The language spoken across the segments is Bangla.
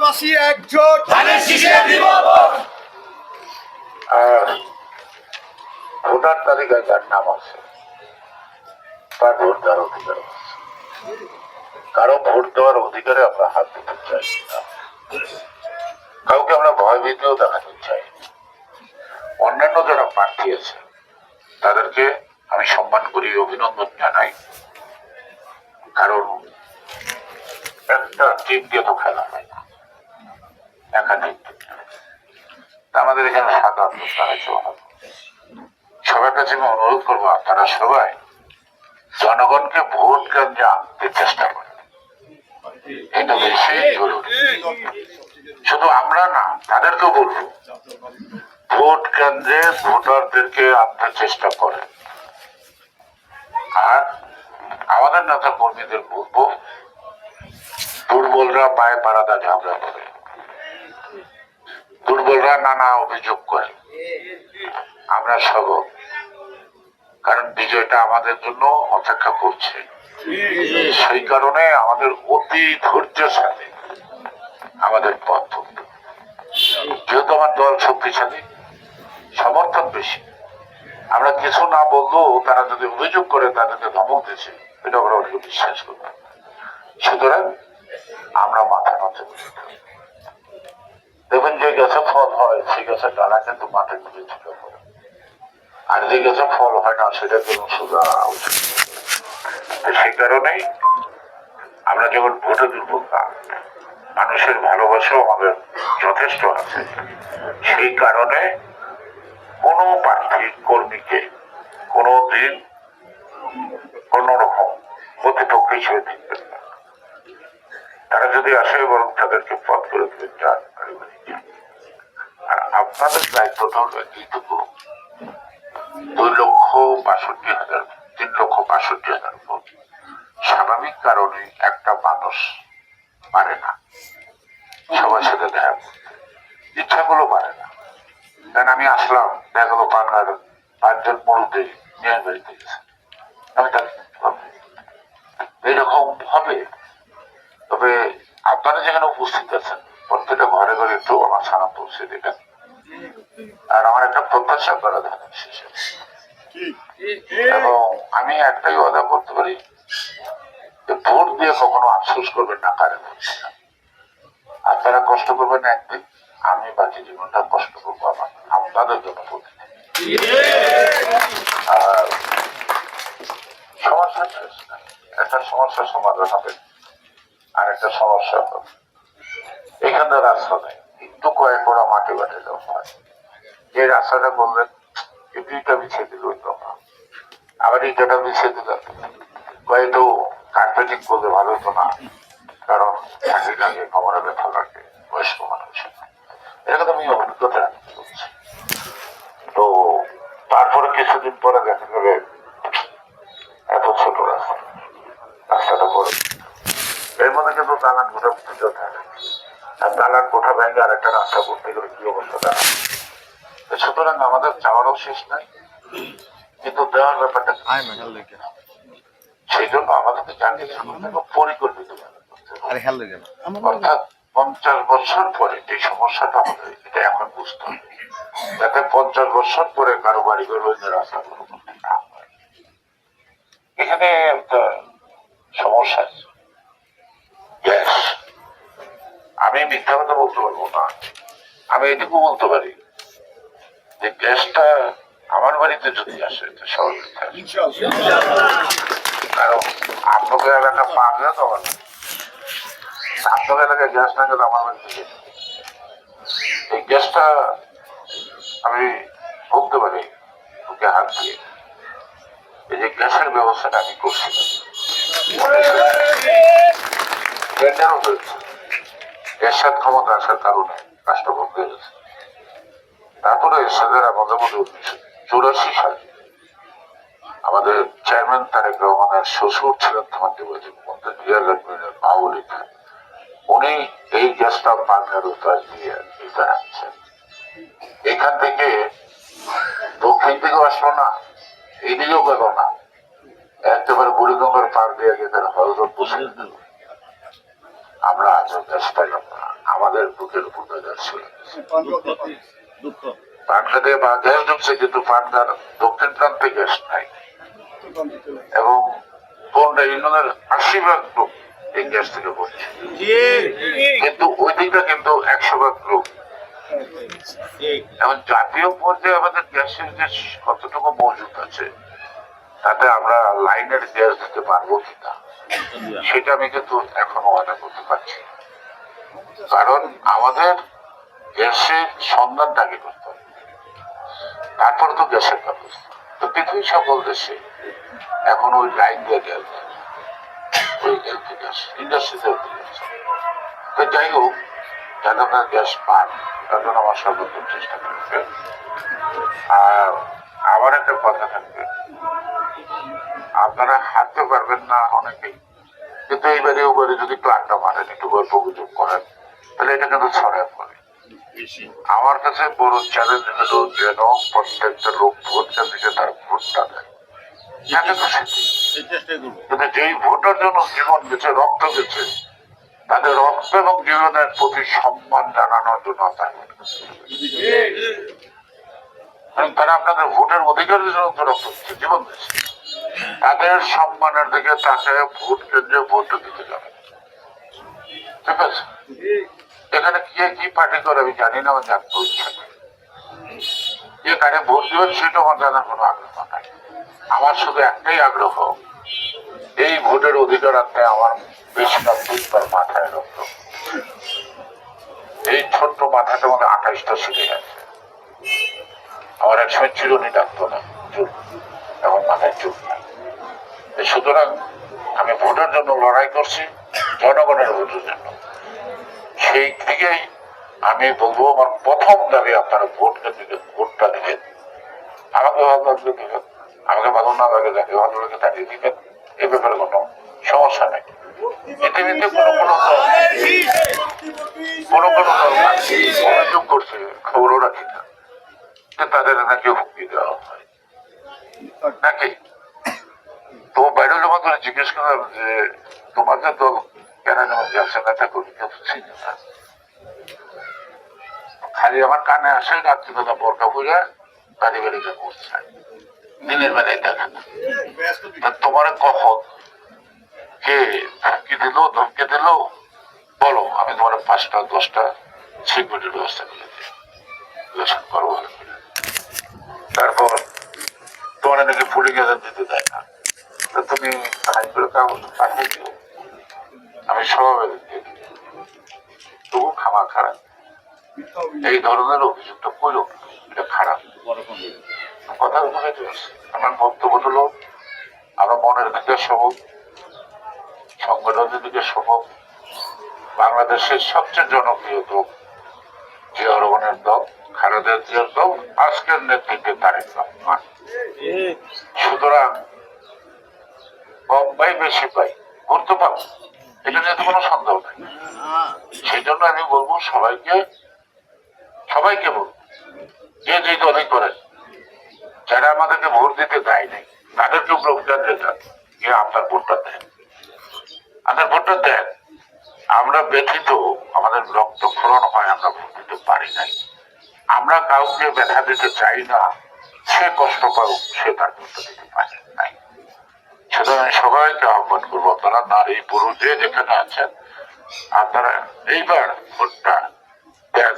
এলাকাবাসী একজোট ধানের শীষে দিব ভোট। ভোটার তালিকায় যার নাম আছে তার ভোট দেওয়ার অধিকার আছে। কারো ভোট দেওয়ার অধিকারে আমরা হাত দিতে চাই না, কাউকে আমরা ভয়ভীতিও দেখাতে চাই। অন্যান্য যারা প্রার্থী আছে তাদেরকে আমি সম্মান করি, অভিনন্দন জানাই, কারণ একটা টিম দিয়ে তো খেলা হয় না, একাধিক। আমাদের এখানে ৭-৮ আছে। সবার কাছে আমি অনুরোধ করবো আপনারা সবাই জনগণকে ভোট কেন্দ্রে আনতে চেষ্টা করেন, এটা বেশি জরুরি। শুধু আমরা না, তাদেরকেও বলবো ভোট কেন্দ্রে ভোটারদেরকে আনতে চেষ্টা করেন। আর আমাদের নেতা কর্মীদের বলবো, দুর্বলরা পায়ে পাড়াদা ঝগড়া করে, দুর্বলরা নানা অভিযোগ করে, আমরা সব, কারণ বিজয়টা আমাদের জন্য অপেক্ষা করছে। সেই কারণে আমাদের অতি ধৈর্যের সাথে আমাদের পথ, যেহেতু আমার দল শক্তিশালী, সমর্থন বেশি, আমরা কিছু না বললেও তারা যদি অভিযোগ করে তাদেরকে ধমক দিচ্ছে, এটা আমরা অনেক বিশ্বাস করবো। সুতরাং আমরা মাথা নত দেখবেন, যে গাছে ফল হয় সেই গাছের ডানা কিন্তু মাঠে খুঁজে ছিল, আর যে গাছে ফল হয় না সেটা কোনো সোজা উচিত। সেই কারণেই আমরা যখন ভোটে দুর্ভোগ না, মানুষের ভালোবাসাও আমাদের যথেষ্ট আছে। সেই কারণে কোনো প্রার্থী কর্মীকে কোনো দিন কোনোরকম প্রতিপক্ষ হিসেবে দেখবেন না। তারা যদি আসে বরং তাদেরকে পথ করে দেবেন, যান। আর আপনাদের দায়িত্বটা হলো এইটুকু, 2,62,000 3,62,000 ভোট। স্বাভাবিক কারণে একটা মানুষ পারে না সবার সাথে দেখা করতে, ইচ্ছাগুলো পারে না। কারণ আমি আসলাম, দেখা গেলো বাংলার 5 জন মুরুব্বি নিয়ে বাড়িতে গেছে, আমি তাকে এইরকম হবে। তবে আপনারা যেখানে উপস্থিত আছেন প্রত্যেকটা ঘরে ঘরে একটু আমার সালাম পৌঁছে দেবেন। আর আমার একটা প্রত্যাশা করা ধানের শেষে, এবং আমি একটাই ওয়াদা করতে পারি, ভোট দিয়ে কখনো আফসোস করবেন না কারে ভোট। আপনারা কষ্ট করবেন একদিন, আমি বাকি জীবনটা কষ্ট করবো আপনাদের জন্য ভোট। আর সমস্যা শেষ না, একটা সমস্যার সমাধান হবে, আর একটা সমস্যা হবে এখানে রাস্তা নেই, একটু কয়েক করা মাটি বাটে যাওয়া হয়। যে রাস্তাটা বললেন এটা বিছিয়ে দিল, আবার ইটাটা বিছিয়ে দিলেন, কয়েকটু কার্পেটিং করলে ভালো হতো না, কারণ চাকরি লাগে, কোমরে ব্যথা লাগে, বয়স্ক মানুষ, এটা তো আমি অভিজ্ঞতা করছি। তো তারপরে কিছুদিন পরে দেখা যাবে এত ছোট রাস্তা, রাস্তাটা বড়, এর মধ্যে কিন্তু দালান কোঠা পুজো থাকে, আর দালান কোঠা ভেঙে আর একটা রাস্তা করতে গেলে কি অবস্থা দাঁড়ায়। সুতরাং আমাদের চাওয়ারও শেষ নাই, কিন্তু দেওয়ার ব্যাপারটা সেই জন্য আমাদেরকে জানিয়ে পরিকল্পিত, অর্থাৎ 50 বছর পরে যে সমস্যাটা আমাদের, এটা এখন বুঝতে হবে, যাতে 50 বছর পরে কারো বাড়ি ঘর হয়ে রাস্তা কোনো করতে না হয়। এখানে একটা সমস্যা আছে, গ্যাস। আমি মিথ্যা কথা বলতে পারবো না, আমি এটুকু বলতে পারি যে গ্যাসটা আমার বাড়িতে যদি আসে কারণ আপনাদের এলাকা পাওয়া তো আমার, আপনাদের এলাকায় গ্যাস না গেলে আমার বাড়িতে এই গ্যাসটা আমি বলতে পারি ওকে হাত দিয়ে, এই যে গ্যাসের ব্যবস্থাটা আমি করছিলাম, টেন্ডারও হয়েছে, এরশাদ ক্ষমতা আসার কারণে কাজটা বন্ধ হয়ে গেছে। তারপরে এরশাদের আমাদের মধ্যে 1984 সালে আমাদের চেয়ারম্যান তারেক রহমানের শ্বশুর ছিলেন মাহবুল খান, উনি এই গ্যাসটা বাংলার উত্তর দিয়ে এটা আনছেন। এখান থেকে দক্ষিণ দিকেও আসলো না, এইদিকেও গেল না, একেবারে বুড়িগঙ্গার পার দিয়ে গেছে হজরত বসে দিল। আমরা আজও গ্যাস পাইলাম না, আমাদের বুকের উপর গ্যাস চলে গেছে। পাটনা দিয়ে বা গ্যাস ঢুকছে, কিন্তু পাটনার দক্ষিণ প্রান্তে গ্যাস নাই, এবং কোনটা ইউনিয়নের ৮০% লোক এই গ্যাস থেকে বলছে, কিন্তু ওই দিকটা কিন্তু ১০০% লোক। এখন জাতীয় পর্যায়ে আমাদের গ্যাসের যে কতটুকু মজুদ আছে, তাতে আমরা লাইনের গ্যাস দিতে পারবো কিনা সেটা আমি কিন্তু এখনো মনে করতে পারছি না। কারণ আমাদের গ্যাসের সন্ধানটাকে করতে হবে, তারপর তো গ্যাসের ব্যবস্থা। তো পৃথিবীর সকল দেশে এখন ওই লাইন দিয়ে গ্যাস, ওই এলপি গ্যাস ইন্ডাস্ট্রিতে তো যাই হোক, যাতে আপনার গ্যাস পান তার জন্য আমার সর্বোত্তম চেষ্টা করবে। আর আমার একটা কথা থাকবে, আপনারা হাঁটতে পারবেন না অনেকেই, কিন্তু এইবারে ওবারে যদি একটু আড্ডা মারেন, একটু গল্প গুজব করেন, তাহলে এটা কিন্তু ছড়ায় পড়ে। আমার কাছে বড় চ্যালেঞ্জ হলো যেন প্রত্যেকটা লোক ভোট কেন্দ্রে তার ভোটটা দেয়, কিন্তু যেই ভোটের জন্য জীবন গেছে, রক্ত গেছে, তাদের রক্ত এবং জীবনের প্রতি সম্মান জানানোর জন্য তারা আপনাদের ভোটের অধিকারের জন্য রক্ত দিচ্ছে, জীবন দিচ্ছে, তাদের সম্মানের দিকে তাকে ভোট কেন্দ্রে ভোট দিতে যাবে। ঠিক আছে, এখানে কে কি পার্টি করে আমি জানি না, আমার জানতে ইচ্ছা নেই। যে কারে ভোট দেবেন সেটা আমার জানার কোনো আগ্রহ নাই। আমার শুধু একটাই আগ্রহ, এই ভোটের অধিকার আনতে আমার বেশিরভাগ দুইবার মাথায় রক্ত, এই ছোট্ট মাথাটা মধ্যে ২৮টা সিটে আছে। আমার একসময় চিরুনি ডাকতো না, এখন মাথায় চুপ নাই। সুতরাং আমি ভোটের জন্য লড়াই করছি, জনগণের ভোটের জন্য। সেই থেকেই আমি বলবো, আমার প্রথম দাবি আপনারা ভোট কেন্দ্রে ভোটটা দিবেন। আমাকে ভালো লাগলে দিবেন, আমাকে ভালো না লাগে যাকে ভালো লাগে তাকে দিবেন, এ ব্যাপারে কোনো সমস্যা নেই। পৃথিবীতে কোনো অভিযোগ করছে, খবরও রাখি না, তাদের নাকি হুমকি দেওয়া হয় নাকি। তো বাইরে জমা করে জিজ্ঞেস করলাম যে তোমাদের দল কেন যেমন ব্যবসা নেতা কর্মী কেউ চিনে না, খালি আমার কানে আসে রাত্রিবেলা বরকা বুঝে বাড়ি বাড়িতে করছে, দিনের বেলায় দেখে না। তোমার কখন কে ধমকি দিল, ধমকি দিল বলো, আমি তোমার ৫টা 10টা সিকিউরিটির ব্যবস্থা করে দিই, ইলেকশন করবো। তারপর তোমার নাকি পুলিং এজেন্ট দিতে দেয় না, তুমি আইন করে কাগজ পাঠিয়ে দিও, আমি স্বভাবে দিয়ে দিই, তবু খামা খারাপ। এই ধরনের অভিযোগটা করল, এটা খারাপ কথা। আমার বক্তব্য হলো, আমার মনের দিকে সবক, সংগঠনের দিকে সবক, বাংলাদেশের সবচেয়ে জনপ্রিয় দল জিয়া রহমানের দল, খালেদা জিয়ার দল, আজকের নেতৃত্বে তারেক রহমান। সুতরাং কম পাই বেশি পাই করতে পারবো, এটা নিয়ে তো কোনো সন্দেহ নেই। সেই জন্য আমি বলবো সবাইকে বলবো, যে যে দলই করেন, যারা আমাদেরকে ভোট দিতে দেয় নাই তাদেরকে প্রজ্ঞান যেতাম যে আপনার ভোটটা দেন, আপনার ভোটটা দেন। আমরা ব্যথিত, আমাদের রক্তক্ষরণ হয়, আমরা ভোট দিতে পারি নাই। আমরা কাউকে ব্যথা দিতে চাই না, সে কষ্ট পাও, সে তার ভোটটা দিতে পারে নাই। সুতরাং সবাইকে আহ্বান করবো, আপনারা নারী পুরুষ যে যেখানে আছেন, আপনারা এইবার ভোটটা দেন।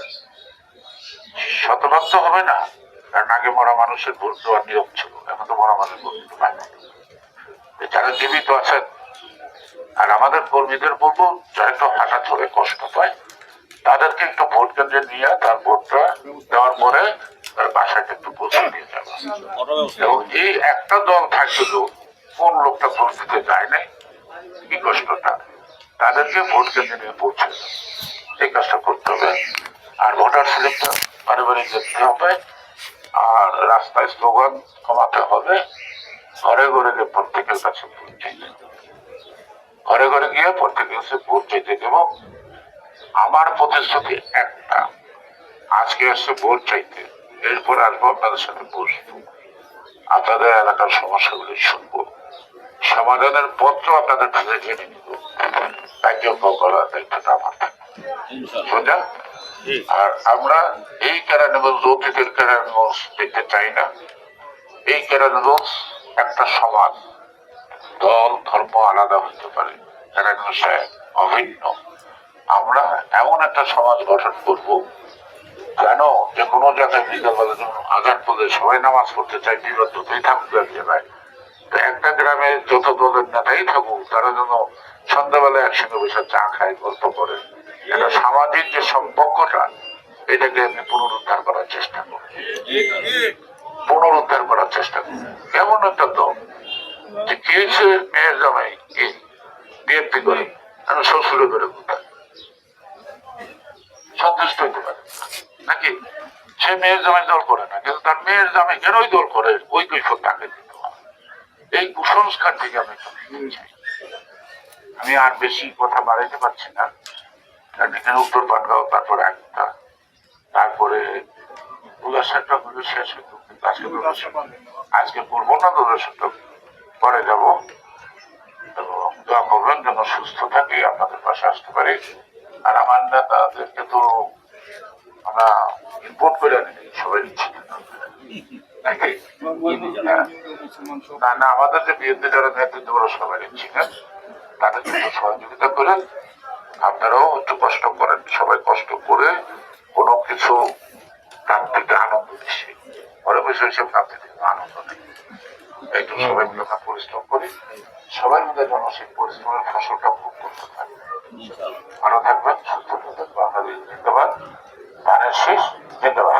শতভাগ তো হবে না, কারণ আগে মরা মানুষের ভোট দেওয়ার নিয়ম ছিল, এখন তো মরা মানুষ ভোট দিতে পারে না। যারা জীবিত আছেন, আর আমাদের কর্মীদের বলবো, যারা একটু হাঁটা চলে কষ্ট পায়, তাদেরকে একটু ভোট কেন্দ্রে নিয়ে তার ভোটটা দেওয়ার পরে তার বাসাকে একটু পৌঁছে দিয়ে যাবে। এবং এই একটা দল থাকলেও কোন লোকটা ভোট দিতে যায় নাই, কি কষ্টটা, তাদেরকে ভোট কেন্দ্রে নিয়ে পৌঁছে এই কাজটা করতে হবে। আর ভোটার স্লিপটা বাড়ি বাড়ি দেখতে হবে, আর রাস্তায় স্লোগান কমাতে হবে, ঘরে ঘরে গিয়ে প্রত্যেকের কাছে ভোট চাইতে, ঘরে ঘরে গিয়ে প্রত্যেকের কাছে ভোট চাইতে দেব। আমার প্রতিশ্রুতি একটা, আজকে এসে ভোট চাইতে, এরপর আসবো আপনাদের সাথে বসবো, আপনাদের এলাকার সমস্যাগুলি শুনবো, সমাধানের পত্র আপনাদের কাছে জেনে নিব। কার্যক্রম করার দায়িত্বটা আমার থাকবে সোজা। আর আমরা এই কেরানীগঞ্জ অতীতের কেরানীগঞ্জ দেখতে চাই না। এই কেরানীগঞ্জ একটা সমাজ, দল ধর্ম আলাদা হতে পারে, কেরানীগঞ্জ অভিন্ন। আমরা এমন একটা সমাজ গঠন করব কেন যে কোনো জায়গায় বিকালবেলা যখন আজান পড়লে সবাই নামাজ পড়তে চাই, বিরতই থাকুক এক জায়গায়। তো একটা গ্রামে যত দলের নেতাই থাকুক, তারা যেন সন্ধ্যাবেলা একসঙ্গে বসে চা খায়, গল্প করে। একটা সামাজিক যে সম্পর্কটা, এটাকে আমি পুনরুদ্ধার করার চেষ্টা করি, পুনরুদ্ধার করার চেষ্টা করি। এমন একটা দল যে কে সে মেয়ের জামাই কে বিএনপি করে, আমি শ্বশুরে করে কোথায় সন্তুষ্ট হইতে পারে নাকি? সে মেয়ের জামাই দল করে না, কিন্তু তার মেয়ের জামাই কেনই দল করে, ওই কৈফত তাকে দিতে হয়। এই কুসংস্কার থেকে আমি একটু ফিরতে চাই। আমি আর বেশি কথা বাড়াইতে পারছি না, কারণ এখানে উত্তর পাটগাঁও, তারপরে একটা, তারপরে উল্লাসটা গুলো শেষ হইত, কিন্তু আজকে করবো না, দূরদর্শনটা পরে যাবো। এবং দোয়া করবেন যেন সুস্থ থাকি, আপনাদের পাশে আসতে পারি। আর আমার নেতাদেরকে তো আমরা ইম্পোর্ট করে আনি, সবাই নিচ্ছি নাকি? না না, আমাদের যে বিএনপি যারা নেতৃত্ব ওরা সবাই নিচ্ছি না, তাদেরকে একটু সহযোগিতা করেন। আপনারাও একটু কষ্ট করেন, সবাই কষ্ট করে কোনো কিছু প্রাপ্তিতে আনন্দ দিচ্ছে, ঘরে বসে বসে প্রাপ্তিতে আনন্দ নেই। একটু সবাই মিলে আমরা পরিশ্রম করি, সবাই মিলে যেন সেই পরিশ্রমের ফসলটা ভোগ করতে পারি। ভালো থাকবেন, সুস্থ থাকবেন। বাংলাদেশ জিন্দাবাদ, ধানের শেষ জিন্দাবাদ।